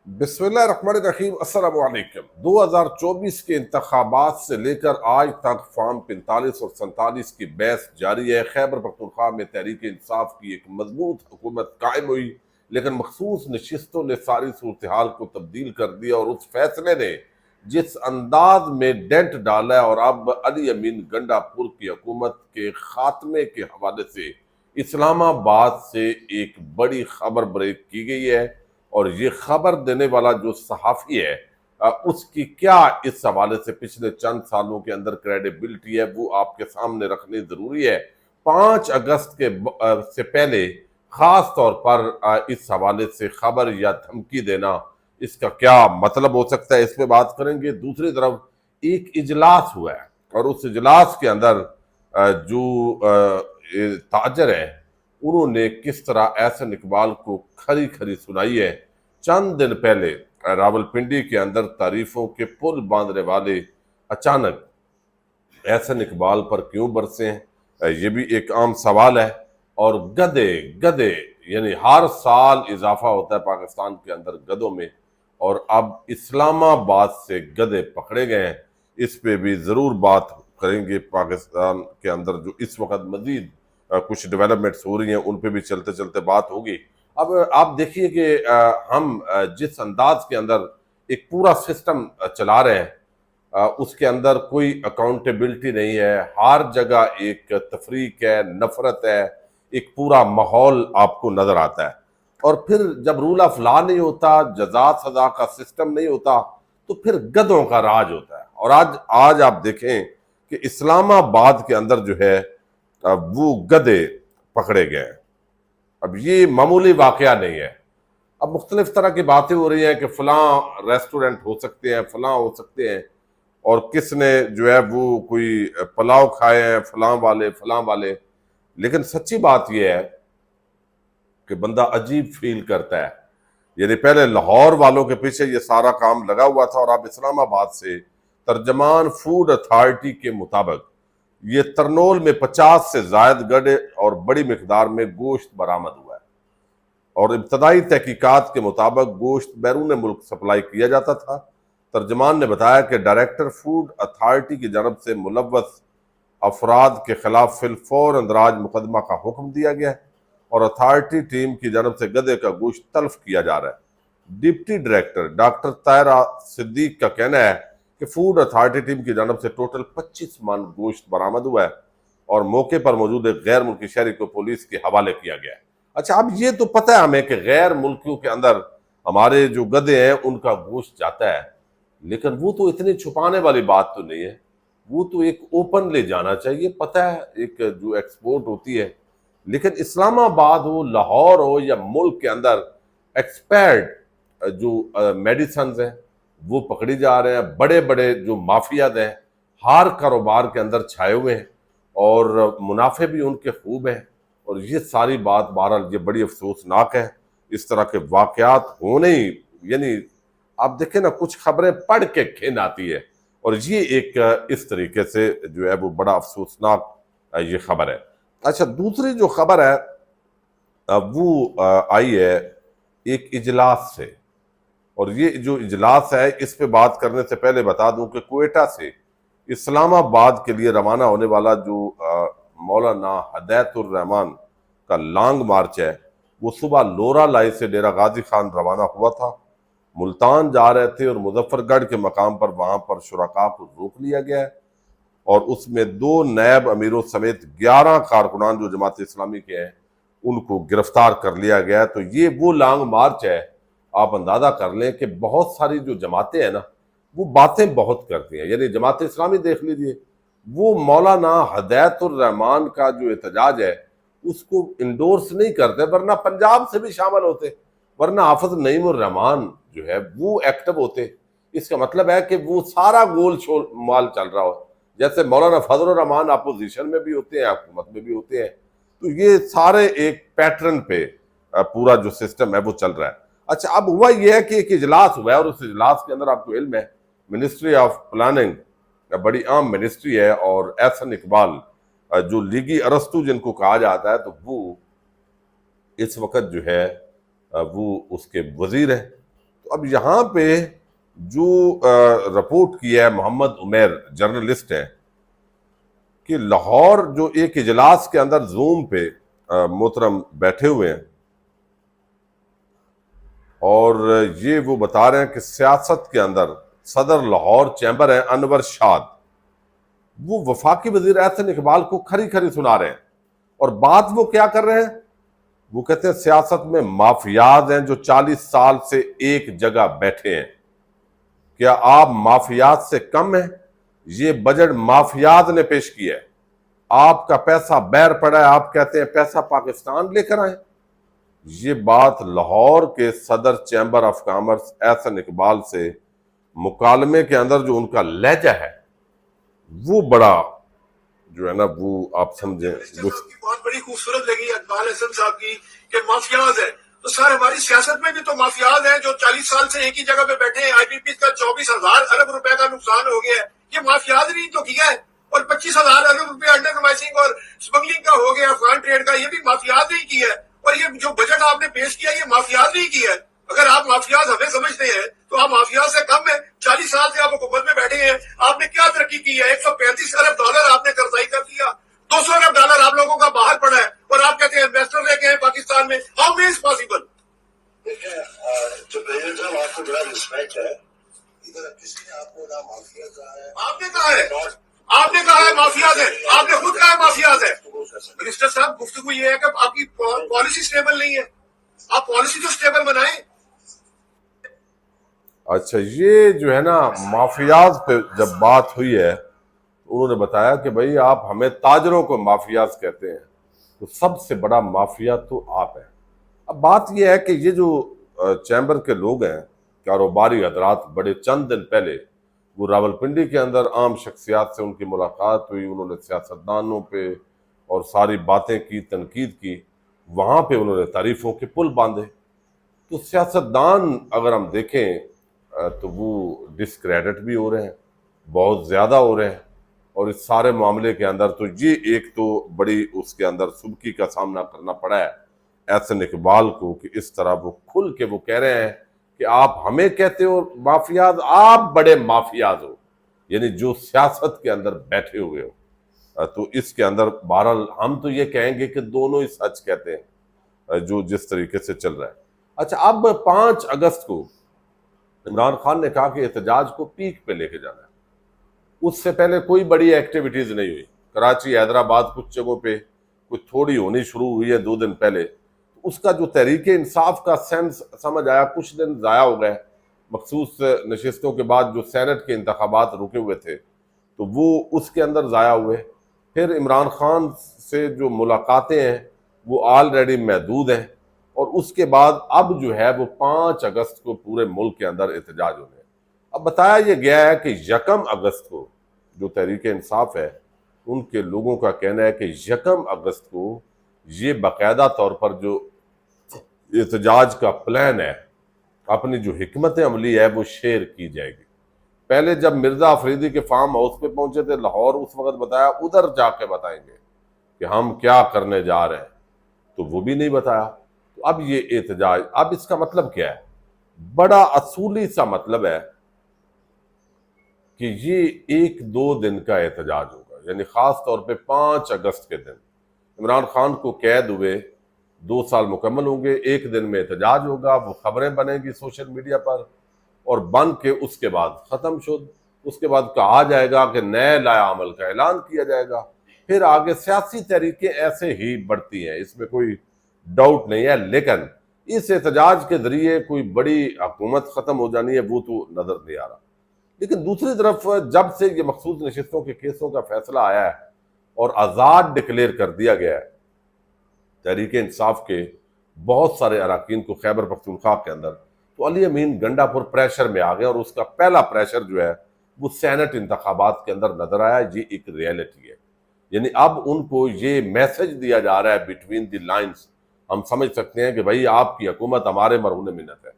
بسم اللہ الرحمن الرحیم۔ السلام علیکم۔ 2024 کے انتخابات سے لے کر آج تک فارم 45 اور 47 کی بحث جاری ہے۔ خیبر پختونخوا میں تحریک انصاف کی ایک مضبوط حکومت قائم ہوئی، لیکن مخصوص نشستوں نے ساری صورتحال کو تبدیل کر دیا، اور اس فیصلے نے جس انداز میں ڈینٹ ڈالا ہے، اور اب علی امین گنڈا پور کی حکومت کے خاتمے کے حوالے سے اسلام آباد سے ایک بڑی خبر بریک کی گئی ہے، اور یہ خبر دینے والا جو صحافی ہے اس کی کیا اس حوالے سے پچھلے چند سالوں کے اندر کریڈیبلٹی ہے، وہ آپ کے سامنے رکھنی ضروری ہے۔ 5 اگست سے پہلے خاص طور پر اس حوالے سے خبر یا دھمکی دینا، اس کا کیا مطلب ہو سکتا ہے، اس پہ بات کریں گے۔ دوسری طرف ایک اجلاس ہوا ہے، اور اس اجلاس کے اندر جو تاجر ہیں انہوں نے کس طرح احسن اقبال کو کھری کھری سنائی ہے۔ چند دن پہلے راولپنڈی کے اندر تعریفوں کے پل باندھنے والے اچانک احسن اقبال پر کیوں برسے ہیں، یہ بھی ایک عام سوال ہے۔ اور گدے گدے یعنی ہر سال اضافہ ہوتا ہے پاکستان کے اندر گدوں میں، اور اب اسلام آباد سے گدے پکڑے گئے ہیں، اس پہ بھی ضرور بات کریں گے۔ پاکستان کے اندر جو اس وقت مزید کچھ ڈیولپمنٹس ہو رہی ہیں ان پہ بھی چلتے چلتے بات ہوگی۔ اب آپ دیکھیے کہ ہم جس انداز کے اندر ایک پورا سسٹم چلا رہے ہیں، اس کے اندر کوئی اکاؤنٹیبلٹی نہیں ہے، ہر جگہ ایک تفریق ہے، نفرت ہے، ایک پورا ماحول آپ کو نظر آتا ہے۔ اور پھر جب رول آف لا نہیں ہوتا، جزا سزا کا سسٹم نہیں ہوتا، تو پھر گدوں کا راج ہوتا ہے۔ اور آج آپ دیکھیں کہ اسلام آباد کے اندر جو ہے وہ گدے پکڑے گئے ہیں۔ اب یہ معمولی واقعہ نہیں ہے، اب مختلف طرح کی باتیں ہو رہی ہیں کہ فلاں ریسٹورنٹ ہو سکتے ہیں، فلاں ہو سکتے ہیں، اور کس نے جو ہے وہ کوئی پلاؤ کھائے ہیں، فلاں والے فلاں والے۔ لیکن سچی بات یہ ہے کہ بندہ عجیب فیل کرتا ہے، یعنی پہلے لاہور والوں کے پیچھے یہ سارا کام لگا ہوا تھا، اور اب اسلام آباد سے ترجمان فوڈ اتھارٹی کے مطابق یہ ترنول میں 50 سے زائد گڑے اور بڑی مقدار میں گوشت برآمد ہوا ہے، اور ابتدائی تحقیقات کے مطابق گوشت بیرون ملک سپلائی کیا جاتا تھا۔ ترجمان نے بتایا کہ ڈائریکٹر فوڈ اتھارٹی کی جانب سے ملوث افراد کے خلاف فی الفور اندراج مقدمہ کا حکم دیا گیا ہے، اور اتھارٹی ٹیم کی جانب سے گدے کا گوشت تلف کیا جا رہا ہے۔ ڈپٹی ڈائریکٹر ڈاکٹر طاہرہ صدیق کا کہنا ہے کہ فوڈ اتھارٹی ٹیم کی جانب سے ٹوٹل 25 من گوشت برآمد ہوا ہے، اور موقع پر موجود ایک غیر ملکی شہری کو پولیس کے حوالے کیا گیا ہے۔ اچھا، اب یہ تو پتہ ہے ہمیں کہ غیر ملکیوں کے اندر ہمارے جو گدے ہیں ان کا گوشت جاتا ہے، لیکن وہ تو اتنی چھپانے والی بات تو نہیں ہے، وہ تو ایک اوپن لے جانا چاہیے، پتہ ہے ایک جو ایکسپورٹ ہوتی ہے۔ لیکن اسلام آباد ہو، لاہور ہو، یا ملک کے اندر ایکسپائرڈ جو میڈیسنز ہیں وہ پکڑی جا رہے ہیں۔ بڑے بڑے جو مافیاز ہیں ہر کاروبار کے اندر چھائے ہوئے ہیں، اور منافع بھی ان کے خوب ہیں، اور یہ ساری بات بہرحال یہ بڑی افسوسناک ہے۔ اس طرح کے واقعات ہونے ہی، یعنی آپ دیکھیں نا، کچھ خبریں پڑھ کے گھن آتی ہے، اور یہ ایک اس طریقے سے جو ہے وہ بڑا افسوسناک یہ خبر ہے۔ اچھا، دوسری جو خبر ہے وہ آئی ہے ایک اجلاس سے، اور یہ جو اجلاس ہے اس پہ بات کرنے سے پہلے بتا دوں کہ کوئٹہ سے اسلام آباد کے لیے روانہ ہونے والا جو مولانا ہدایت الرحمان کا لانگ مارچ ہے، وہ صبح لورا لائی سے ڈیرہ غازی خان روانہ ہوا تھا۔ ملتان جا رہے تھے، اور مظفر گڑھ کے مقام پر وہاں پر شرکاء کو روک لیا گیا ہے، اور اس میں 2 نائب امیروں سمیت 11 کارکنان جو جماعت اسلامی کے ہیں ان کو گرفتار کر لیا گیا ہے۔ تو یہ وہ لانگ مارچ ہے، آپ اندازہ کر لیں کہ بہت ساری جو جماعتیں ہیں نا وہ باتیں بہت کرتی ہیں، یعنی جماعت اسلامی دیکھ لیجئے، وہ مولانا ہدایت الرحمان کا جو احتجاج ہے اس کو انڈورس نہیں کرتے، ورنہ پنجاب سے بھی شامل ہوتے، ورنہ حافظ نعیم الرحمان جو ہے وہ ایکٹیو ہوتے۔ اس کا مطلب ہے کہ وہ سارا گول مال چل رہا ہو، جیسے مولانا فضل الرحمان اپوزیشن میں بھی ہوتے ہیں، حکومت میں بھی ہوتے ہیں۔ تو یہ سارے ایک پیٹرن پہ پورا جو سسٹم ہے وہ چل رہا ہے۔ اچھا، اب ہوا یہ ہے کہ ایک اجلاس ہوا ہے، اور اس اجلاس کے اندر آپ کو علم ہے منسٹری آف پلاننگ بڑی عام منسٹری ہے، اور احسن اقبال جو لیگی ارسطو جن کو کہا جاتا ہے، تو وہ اس وقت جو ہے وہ اس کے وزیر ہیں۔ تو اب یہاں پہ جو رپورٹ کیا ہے محمد عمیر جرنلسٹ ہے کہ لاہور جو ایک اجلاس کے اندر زوم پہ محترم بیٹھے ہوئے ہیں اور یہ وہ بتا رہے ہیں کہ سیاست کے اندر صدر لاہور چیمبر ہیں انور شاد، وہ وفاقی وزیر احسن اقبال کو کھری کھری سنا رہے ہیں، اور بات وہ کیا کر رہے ہیں، وہ کہتے ہیں سیاست میں مافیاز ہیں جو 40 سال سے ایک جگہ بیٹھے ہیں، کیا آپ مافیاز سے کم ہیں؟ یہ بجٹ مافیاز نے پیش کیا ہے، آپ کا پیسہ بیر پڑا ہے، آپ کہتے ہیں پیسہ پاکستان لے کر آئیں۔ یہ بات لاہور کے صدر chamber of commerce Ahsan Iqbal سے مکالمے کے اندر جو ان کا لہجہ ہے وہ بڑا جو ہے نا وہ آپ سمجھیں بہت بڑی خوبصورت لگی اقبال احسن صاحب کی کہ مافیاز ہے، تو سر ہماری سیاست میں بھی تو مافیاز ہیں جو 40 سال سے ایک ہی جگہ پہ بیٹھے ہیں۔ آئی پی پی کا 24,000 ارب روپے کا نقصان ہو گیا ہے، یہ مافیاز نہیں تو کیا ہے، اور 25,000 ارب روپے انڈر نمائشنگ اور اسمگلنگ کا ہو گیا، افغان ٹریڈ کا، یہ بھی مافیاز نہیں کیا ہے، اور یہ جو بجٹ آپ نے پیش کیا یہ مافیاز نہیں کیا ہے۔ اگر آپ مافیاز ہمیں سمجھتے ہیں تو آپ مافیاز سے کم ہیں۔ 40 سال سے آپ حکومت میں بیٹھے ہیں، آپ نے کیا ترقی کی ہے؟ 135 ارب ڈالر آپ نے قرضائی کر دیا، 200 ارب ڈالر آپ لوگوں کا باہر پڑا ہے، اور آپ کہتے ہیں انویسٹر لے کے ہیں پاکستان میں۔ How is possible? دیکھیں جو پریزیڈنٹ صاحب آپ کو بڑا رسپیکٹ ہے، ادھر کسی نے آپ کو نہ مافیا کہا ہے، آپ نے کہا ہے، آپ نے کہا ہے مافیاز ہے، آپ نے خود کہا ہے مافیاز ہے۔ منسٹر صاحب گفتگو یہ ہے کہ آپ کی پالیسی سٹیبل نہیں ہے، آپ پالیسی تو سٹیبل بنائیں۔ اچھا یہ جو ہے نا مافیاز پہ جب بات ہوئی ہے انہوں نے بتایا کہ بھئی آپ ہمیں تاجروں کو مافیاز کہتے ہیں، تو سب سے بڑا مافیا تو آپ ہیں۔ اب بات یہ ہے کہ یہ جو چیمبر کے لوگ ہیں کاروباری حضرات، بڑے چند دن پہلے وہ راولپنڈی کے اندر عام شخصیات سے ان کی ملاقات ہوئی، انہوں نے سیاستدانوں پہ اور ساری باتیں کی، تنقید کی، وہاں پہ انہوں نے تعریفوں کے پل باندھے۔ تو سیاستدان اگر ہم دیکھیں تو وہ ڈسکریڈٹ بھی ہو رہے ہیں، بہت زیادہ ہو رہے ہیں، اور اس سارے معاملے کے اندر تو یہ ایک تو بڑی اس کے اندر سبکی کا سامنا کرنا پڑا ہے احسن اقبال کو کہ اس طرح وہ کھل کے وہ کہہ رہے ہیں کہ آپ ہمیں کہتے ہو مافیاز، آپ بڑے مافیاز ہو، یعنی جو سیاست کے اندر بیٹھے ہوئے ہو۔ تو اس کے اندر بہرحال ہم تو یہ کہیں گے کہ دونوں ہی سچ کہتے ہیں جو جس طریقے سے چل رہا ہے۔ اچھا اب 5 اگست کو عمران خان نے کہا کہ احتجاج کو پیک پہ لے کے جانا ہے، اس سے پہلے کوئی بڑی ایکٹیویٹیز نہیں ہوئی، کراچی حیدرآباد کچھ جگہوں پہ کچھ تھوڑی ہونی شروع ہوئی ہے 2 دن پہلے، اس کا جو تحریک انصاف کا سینس سمجھ آیا، کچھ دن ضائع ہو گئے، مخصوص نشستوں کے بعد جو سینٹ کے انتخابات رکے ہوئے تھے تو وہ اس کے اندر ضائع ہوئے۔ پھر عمران خان سے جو ملاقاتیں ہیں وہ آلریڈی محدود ہیں، اور اس کے بعد اب جو ہے وہ 5 اگست کو پورے ملک کے اندر احتجاج ہونے ہیں۔ اب بتایا یہ گیا ہے کہ 1 اگست کو جو تحریک انصاف ہے ان کے لوگوں کا کہنا ہے کہ 1 اگست کو یہ باقاعدہ طور پر جو احتجاج کا پلان ہے، اپنی جو حکمت عملی ہے وہ شیئر کی جائے گی۔ پہلے جب مرزا افریدی کے فارم ہاؤس پہ پہنچے تھے لاہور، اس وقت بتایا ادھر جا کے بتائیں گے کہ ہم کیا کرنے جا رہے ہیں، تو وہ بھی نہیں بتایا۔ تو اب یہ احتجاج، اب اس کا مطلب کیا ہے؟ بڑا اصولی سا مطلب ہے کہ یہ 1-2 دن کا احتجاج ہوگا، یعنی خاص طور پہ 5 اگست کے دن عمران خان کو قید ہوئے 2 سال مکمل ہوں گے، 1 دن میں احتجاج ہوگا، وہ خبریں بنیں گی سوشل میڈیا پر، اور بن کے اس کے بعد ختم شد، اس کے بعد کہا جائے گا کہ نئے لائحہ عمل کا اعلان کیا جائے گا، پھر آگے سیاسی تحریکیں ایسے ہی بڑھتی ہیں، اس میں کوئی ڈاؤٹ نہیں ہے۔ لیکن اس احتجاج کے ذریعے کوئی بڑی حکومت ختم ہو جانی ہے وہ تو نظر نہیں آ رہا۔ لیکن دوسری طرف جب سے یہ مخصوص نشستوں کے کیسوں کا فیصلہ آیا ہے اور آزاد ڈکلیئر کر دیا گیا ہے تحریک انصاف کے بہت سارے اراکین کو خیبر پختونخوا کے اندر، تو علی امین گنڈا پور پریشر میں آ گیا، اور اس کا پہلا پریشر جو ہے وہ سینٹ انتخابات کے اندر نظر آیا۔ یہ ایک ریئلٹی ہے، یعنی اب ان کو یہ میسج دیا جا رہا ہے بٹوین دی لائنز، ہم سمجھ سکتے ہیں کہ بھائی آپ کی حکومت ہمارے مرہون منت ہے۔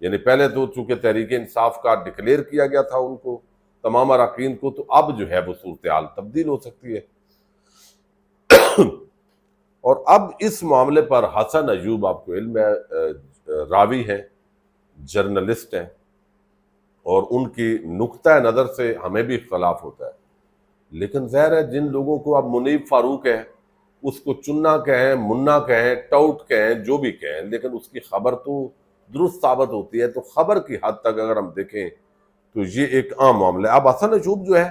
یعنی پہلے تو چونکہ تحریک انصاف کا ڈکلیئر کیا گیا تھا ان کو، تمام اراکین کو، تو اب جو ہے وہ صورتحال تبدیل ہو سکتی ہے۔ اور اب اس معاملے پر حسن ایوب، آپ کو علم ہے، راوی ہے، جرنلسٹ ہیں اور ان کی نقطہ نظر سے ہمیں بھی اختلاف ہوتا ہے، لیکن ظاہر ہے جن لوگوں کو اب منیب فاروق ہے اس کو چننا کہیں، منا کہیں، ٹاؤٹ کہیں، جو بھی کہیں، لیکن اس کی خبر تو درست ثابت ہوتی ہے. تو خبر کی حد تک اگر ہم دیکھیں تو یہ ایک عام معاملہ ہے. اب حسن ایوب جو ہے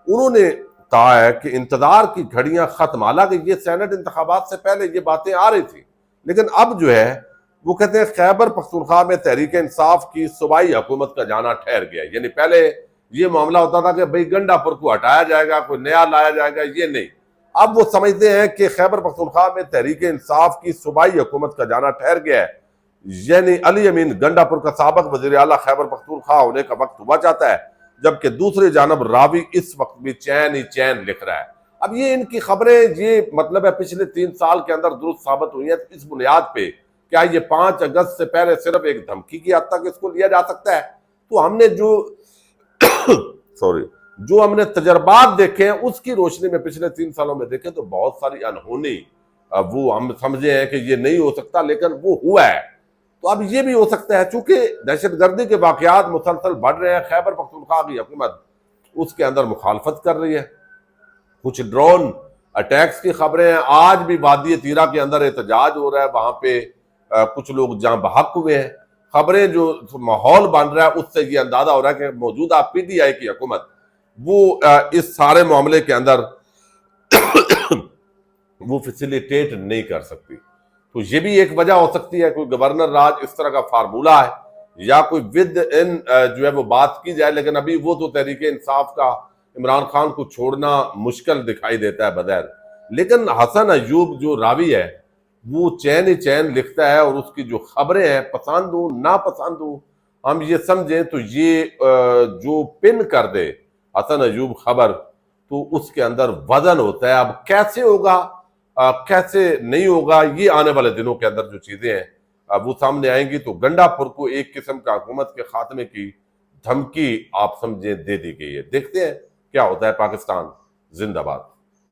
انہوں نے کہا ہے کہ انتظار کی گھڑیاں ختم، حالانکہ یہ سینٹ انتخابات سے پہلے یہ باتیں آ رہی تھی، لیکن اب جو ہے وہ کہتے ہیں خیبر پختونخوا میں تحریک انصاف کی صوبائی حکومت کا جانا ٹھہر گیا. یعنی پہلے یہ معاملہ ہوتا تھا کہ بھئی گنڈا پور کو ہٹایا جائے گا، کوئی نیا لایا جائے گا، یہ نہیں. اب وہ سمجھتے ہیں کہ خیبر پختونخوا میں تحریک انصاف کی صوبائی حکومت کا جانا ٹھہر گیا ہے. یعنی علی امین گنڈا پور کا سابق وزیر اعلیٰ خیبر پختونخوا ہونے کا وقت ہوا چاہتا ہے، جبکہ دوسری جانب راوی اس وقت بھی چین ہی چین لکھ رہا ہے. اب یہ ان کی خبریں یہ مطلب ہے پچھلے 3 سال کے اندر درست ثابت ہوئی ہیں. اس بنیاد پہ کیا یہ 5 اگست سے پہلے صرف ایک دھمکی کی حد تک اس کو لیا جا سکتا ہے؟ تو ہم نے جو ہم نے تجربات دیکھے ہیں اس کی روشنی میں پچھلے 3 سالوں میں دیکھیں تو بہت ساری انہونی وہ ہم سمجھے ہیں کہ یہ نہیں ہو سکتا، لیکن وہ ہوا ہے. تو اب یہ بھی ہو سکتا ہے چونکہ دہشت گردی کے واقعات مسلسل بڑھ رہے ہیں. خیبر پختونخوا کی حکومت اس کے اندر مخالفت کر رہی ہے. کچھ ڈرون اٹیکس کی خبریں ہیں. آج بھی وادی تیرا کے اندر احتجاج ہو رہا ہے، وہاں پہ کچھ لوگ جہاں بحق ہوئے ہیں. خبریں جو ماحول بن رہا ہے اس سے یہ اندازہ ہو رہا ہے کہ موجودہ پی ٹی آئی کی حکومت وہ اس سارے معاملے کے اندر وہ فیسیلیٹیٹ نہیں کر سکتی. تو یہ بھی ایک وجہ ہو سکتی ہے، کوئی گورنر راج اس طرح کا فارمولہ ہے یا کوئی ود ان جو ہے وہ بات کی جائے. لیکن ابھی وہ تو تحریک انصاف کا عمران خان کو چھوڑنا مشکل دکھائی دیتا ہے بظاہر. لیکن حسن ایوب جو راوی ہے وہ چین ہی چین لکھتا ہے، اور اس کی جو خبریں ہیں پسند ہوں ناپسند ہوں ہم یہ سمجھیں تو یہ جو پن کر دے حسن ایوب خبر تو اس کے اندر وزن ہوتا ہے. اب کیسے ہوگا کیسے نہیں ہوگا، یہ آنے والے دنوں کے اندر جو چیزیں ہیں وہ سامنے آئیں گی. تو گنڈا پور کو ایک قسم کا حکومت کے خاتمے کی دھمکی آپ سمجھیں دے دی گئی ہے. دیکھتے ہیں کیا ہوتا ہے. پاکستان زندہ باد.